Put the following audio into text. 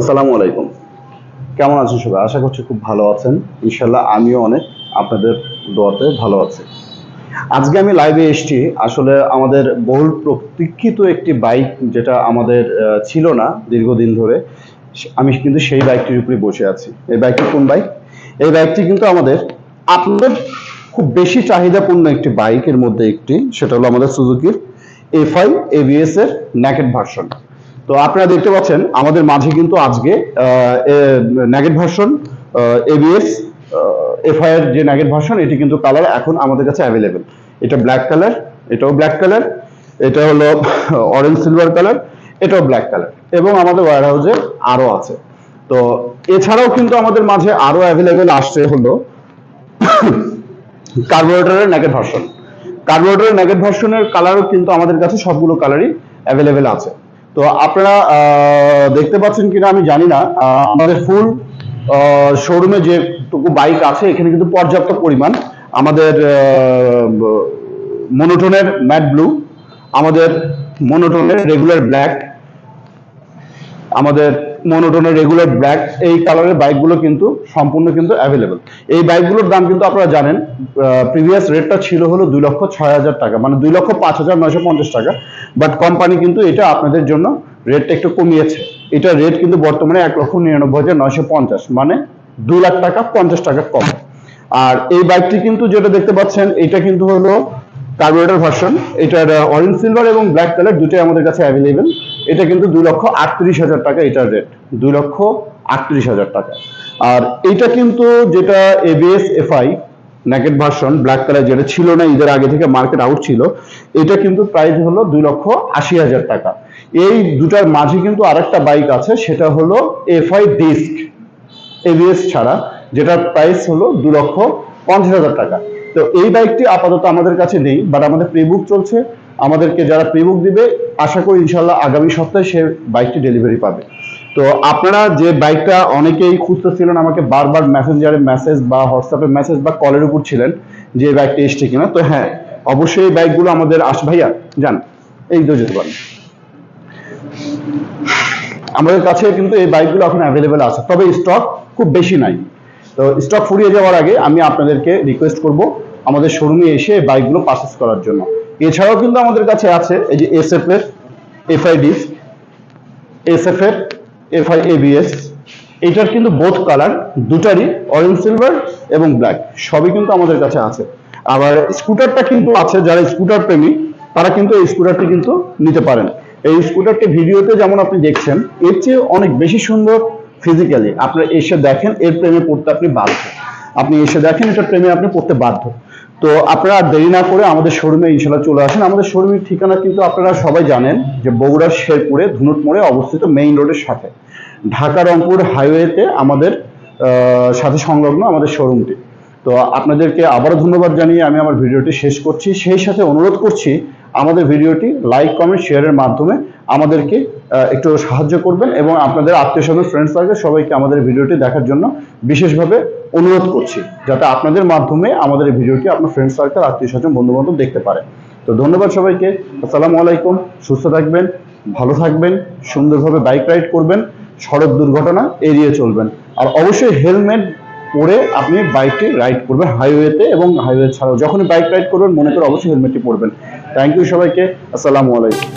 আসসালামু আলাইকুম। কেমন আছেন সবাই? আশা করছি খুব ভালো আছেন। ইনশাল্লাহ আমিও অনেক আপনাদের দোয়াতে ভালো আছি। আজকে আমি লাইভে এসেছি আসলে আমাদের বহুল প্রতীক্ষিত একটি বাইক, যেটা আমাদের ছিল না দীর্ঘদিন ধরে। আমি কিন্তু সেই বাইকটির উপরে বসে আছি। এই বাইকটি কোন বাইক? এই বাইকটি কিন্তু আপনাদের খুব বেশি চাহিদাপূর্ণ একটি বাইকের মধ্যে একটি, সেটা হলো আমাদের সুজুকির এফআই এবিএস এর নেকেড ভার্সন। তো আপনারা দেখতে পাচ্ছেন আমাদের মাঝে কিন্তু আজকে নেগেট ভার্সন এবিএস এফআই এর যে নেগেট ভার্সন, এটি কিন্তু কালার এখন আমাদের কাছে অ্যাভেলেবেল। এটা ব্ল্যাক কালার, এটাও ব্ল্যাক কালার, এটা হলো অরেঞ্জ সিলভার কালার, এটাও ব্ল্যাক কালার, এবং আমাদের ওয়্যার হাউসে আরো আছে। তো এছাড়াও কিন্তু আমাদের মাঝে আরো অ্যাভেলেবেল আসছে হলো কার্বোরেটরের নেগেট ভার্সন। কার্বোরেটরের নেগেট ভার্সনের কালারও কিন্তু আমাদের কাছে সবগুলো কালারই অ্যাভেলেবেল আছে। তো আপনারা দেখতে পাচ্ছেন কিনা আমি জানি না, আমাদের ফুল শোরুমে যেটুকু বাইক আছে এখানে কিন্তু পর্যাপ্ত পরিমাণ আমাদের মনোটোনের ম্যাট ব্লু, আমাদের মনোটোনের রেগুলার ব্ল্যাক, আমাদের মনোটোনের রেগুলার ব্ল্যাক, এই কালারের বাইকগুলো কিন্তু সম্পূর্ণ কিন্তু অ্যাভেলেবেল। এই বাইকগুলোর দাম কিন্তু আপনারা জানেন, প্রিভিয়াস রেটটা ছিল হলো 2,06,000 টাকা, মানে 2,05,950 টাকা। বাট কোম্পানি কিন্তু এটা আপনাদের জন্য রেটটা একটু কমিয়েছে। এটা রেট কিন্তু বর্তমানে 1,99,950, মানে 2 লাখ টাকা 50 টাকা কম। আর এই বাইকটি কিন্তু যেটা দেখতে পাচ্ছেন, এটা কিন্তু হলো কার্বোরেটর ভার্সন। এটার অরেঞ্জ সিলভার এবং ব্ল্যাক কালার দুটোই আমাদের কাছে অ্যাভেলেবেল। এটা কিন্তু 2,38,000 টাকা এটার রেট, 2,38,000 টাকা। আর এটা কিন্তু যেটা ABS FI naked version black colour, যেটা ছিল না ঈদের আগে থেকে মার্কেট আউট ছিল, এটা কিন্তু প্রাইস হলো 2,80,000 টাকা। এই দুটার মাঝে কিন্তু আরেকটা বাইক আছে, সেটা হলো এফআই ডিস্ক এবিএস ছাড়া, যেটার প্রাইস হলো 2,50,000 টাকা। তো এই বাইকটি আপাতত আমাদের কাছে নেই, বাট আমাদের প্রিবুক চলছে। আমাদেরকে যারা প্রিবুক দিবে, আশা করি ইনশাল্লাহ আগামী সপ্তাহে সে বাইকটি ডেলিভারি পাবে। তো আপনারা যে বাইকটা অনেকেই খুঁজতেছিলেন, আমাকে বারবার মেসেঞ্জারে মেসেজ বা হোয়াটসঅ্যাপে মেসেজ বা কলের উপর ছিলেন যে এই বাইকটি এসছে কিনা। তো হ্যাঁ, অবশ্যই এই বাইকগুলো আমাদের ভাইয়া যান এই যেতে পারেন। আমাদের কাছে কিন্তু এই বাইকগুলো এখন অ্যাভেলেবেল আছে, তবে স্টক খুব বেশি নাই। তো স্টক ফুরিয়ে যাওয়ার আগে আমি আপনাদেরকে রিকোয়েস্ট করব আমাদের শোরুমে এসে এই বাইকগুলো পারচেজ করার জন্য। এছাড়াও কিন্তু আমাদের কাছে আছে এই যে এসএফ এর এফআই ডিস্ক, এসএফ এর এফআই এবিএস। এটার কিন্তু বোথ কালার দুটারই অরেঞ্জ সিলভার এবং ব্ল্যাক সবই কিন্তু আমাদের কাছে আছে। আবার স্কুটারটা কিন্তু আছে, যারা স্কুটার প্রেমী তারা কিন্তু এই স্কুটারটি কিন্তু নিতে পারেন। এই স্কুটারটি ভিডিওতে যেমন আপনি দেখছেন, এর চেয়ে অনেক বেশি সুন্দর ফিজিক্যালি। আপনারা এসে দেখেন, এর প্রেমে পড়তে আপনি বাধ্য। আপনি এসে দেখেন, এটার প্রেমে আপনি পড়তে বাধ্য। তো আপনারা দেরি না করে আমাদের শোরুমে ইনশাল্লাহ চলে আসেন। আমাদের শোরুমের ঠিকানা কিন্তু আপনারা সবাই জানেন, যে বগুড়ার শেরপুরে ধুনুট মোড়ে অবস্থিত, মেইন রোডের সাথে, ঢাকা রংপুর হাইওয়েতে আমাদের সাথে সংলগ্ন আমাদের শোরুমটি। তো আপনাদেরকে আবারও ধন্যবাদ জানিয়ে আমি আমার ভিডিওটি শেষ করছি। সেই সাথে অনুরোধ করছি আমাদের ভিডিওটি লাইক কমেন্ট শেয়ারের মাধ্যমে আমাদেরকে একটু সাহায্য করবেন, এবং আপনাদের আত্মীয় স্বজন ফ্রেন্ড সার্কেল সবাইকে আমাদের ভিডিওটি দেখার জন্য বিশেষভাবে অনুরোধ করছি, যাতে আপনাদের মাধ্যমে আমাদের এই ভিডিওটি আপনার ফ্রেন্ড সার্কেল আত্মীয় স্বজন বন্ধু বান্ধব দেখতে পারে। তো ধন্যবাদ সবাইকে। আসসালামু আলাইকুম। সুস্থ থাকবেন, ভালো থাকবেন, সুন্দরভাবে বাইক রাইড করবেন, সড়ক দুর্ঘটনা এড়িয়ে চলবেন। আর অবশ্যই হেলমেট পরে আপনি বাইকটি রাইড করবেন হাইওয়েতে, এবং হাইওয়ে ছাড়াও যখনই বাইক রাইড করবেন মনে করে অবশ্যই হেলমেটটি পরবেন। থ্যাংক ইউ সবাইকে। আসসালামু আলাইকুম।